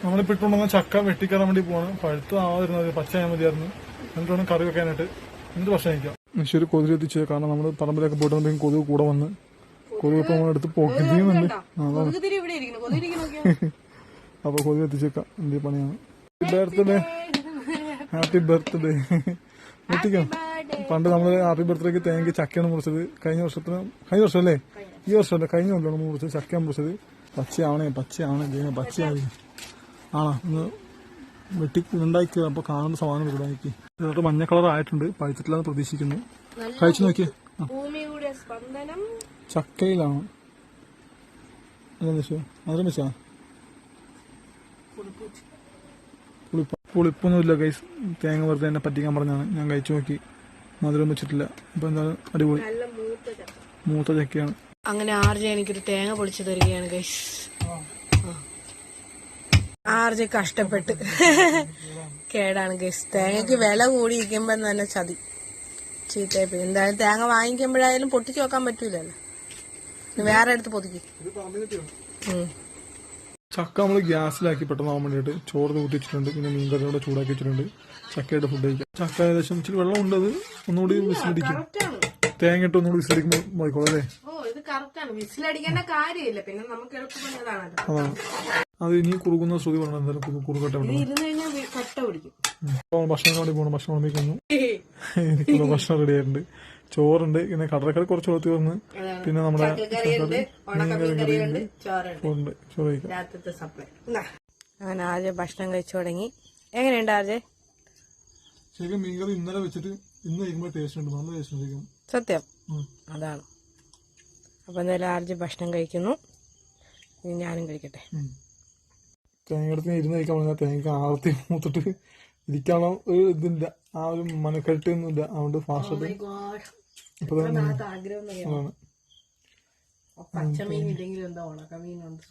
നമ്മളിപ്പോ ഇട്ടുണ്ടെന്ന ചക്ക വെട്ടിക്കയറാൻ വേണ്ടി പോവാണ്. പഴുത്ത് ആവാതിരുന്നത് പച്ചയാൽ മതിയായിരുന്നു. എന്നിട്ട് വേണം കറി വെക്കാനായിട്ട്. എന്നിട്ട് ഭക്ഷണം കഴിക്കാം. ശരി, കൊതുക് എത്തിച്ചത്. കാരണം നമ്മൾ പറമ്പിലൊക്കെ പോയിട്ട് കൊതുക് കൂടെ വന്ന് കൊതുക് ഇപ്പൊ നമ്മളെടുത്ത് പൊക്കുന്നുണ്ട്. അപ്പൊ കൊതുക് എത്തിച്ചേക്കാം. എന്ത് പണിയാണ്. Birthday, happy birthday. എത്തിക്കാം. പണ്ട് നമ്മള് ഹാപ്പി ബർത്ത്ഡേക്ക് തേങ്ങ ചക്കയാണ് മുറിച്ചത്. കഴിഞ്ഞ വർഷം അല്ലേ, ഈ വർഷമല്ലേ, കഴിഞ്ഞ കൊല്ലമാണ് മുറിച്ചത്. ചക്കയാണ് മുറിച്ചത്. പച്ചയാവണേ പച്ചയാവണേ ആണോ ഒന്ന് വെട്ടി ഉണ്ടാക്കി. അപ്പൊ കാണുന്ന സാധനം ഉണ്ടാക്കി. ഇതിലോട്ട് മഞ്ഞ കളർ ആയിട്ടുണ്ട്. പഴുത്തിട്ടില്ലാന്ന് പ്രതീക്ഷിക്കുന്നു. കഴിച്ചു നോക്കിയേ. ചക്കയിലാണ് മധുരം വെച്ചാ പുളിപ്പൊന്നുമില്ല ഗൈസ്. തേങ്ങ വെറുതെ എന്നെ പറ്റിക്കാൻ പറഞ്ഞാണ്. ഞാൻ കഴിച്ചു നോക്കി, മധുരം വെച്ചിട്ടില്ല. അപ്പൊ എന്തായാലും അടിപൊളി മൂത്ത ചക്കയാണ്. അങ്ങനെ ആർജെ എനിക്കൊരു തേങ്ങ പൊളിച്ചു തരികയാണ് ഗൈസ്. ആർജെ കഷ്ടപ്പെട്ട് കേടാണ് ഗൈസ്. തേങ്ങക്ക് വില കൂടിയിരിക്കുമ്പോ തന്നെ ചതി ചീത്തയായി. എന്തായാലും തേങ്ങ വാങ്ങിക്കുമ്പോഴായാലും പൊട്ടിച്ചു വെക്കാൻ പറ്റൂലല്ലോ. വേറെ എടുത്ത് പൊതിക്ക്. ചക്ക നമ്മൾ ഗ്യാസിലാക്കി പെട്ടെന്നാവാൻ വേണ്ടിയിട്ട് ചോറ് കൂട്ടിച്ചിട്ടുണ്ട്. പിന്നെ മീൻകറിയോടെ ചൂടാക്കി വെച്ചിട്ടുണ്ട്. ചക്കയുടെ ഫുഡ് കഴിക്കാം. ചക്ക ഏകദേശം ഇച്ചിരി വെള്ളം ഉണ്ട്. അത് ഒന്നുകൂടി വിസിലടിക്കും. തേങ്ങ ഇട്ട് ഒന്നുകൂടി വിസിലടിക്കുമ്പോൾ മതിക്കോളൂ അല്ലേ. അതാണ് അത്. ഇനി കുറുകുന്ന ശ്രുതി പറഞ്ഞു. എന്തായാലും കുറുകട്ടെ. ഭക്ഷണം വേണ്ടി പോകണം. ഭക്ഷണം വിളിക്കുന്നു. എനിക്കുള്ള ഭക്ഷണം റെഡി ആയിട്ടുണ്ട്. ചോറുണ്ട്, പിന്നെ കടലക്കറി കുറച്ച് കൊടുത്ത് വന്ന്, പിന്നെ നമ്മുടെ ചോറ് കഴിക്കാം. അങ്ങനെ ആദ്യം ഭക്ഷണം കഴിച്ചു തുടങ്ങി. എങ്ങനെയുണ്ട് ആദ്യം? ശരിക്കും മീൻകറി ഇന്നലെ വെച്ചിട്ട് ഇന്ന് കഴിക്കുമ്പോൾ ടേസ്റ്റ് ഉണ്ട്. നല്ല ടേസ്റ്റ് ഉണ്ട് സത്യം. അതാണ്. അപ്പൊ എന്തായാലും ആദ്യം ഭക്ഷണം കഴിക്കുന്നു. ഇനി ഞാനും കഴിക്കട്ടെ. തേങ്ങയുടെ ഇരുന്ന് കഴിക്കാൻ പറഞ്ഞാൽ തേങ്ങ ആർത്തി മൂത്തിട്ട് ഇരിക്കാനുള്ള ഒരു ഇതില്ല. ആ ഒരു മനക്കെട്ടൊന്നും ഇല്ല. അതുകൊണ്ട് ഫാസ്റ്റ് പച്ചമീൻ ഇല്ലെങ്കിലും എന്താ ഉണക്കമീനുണ്ട്.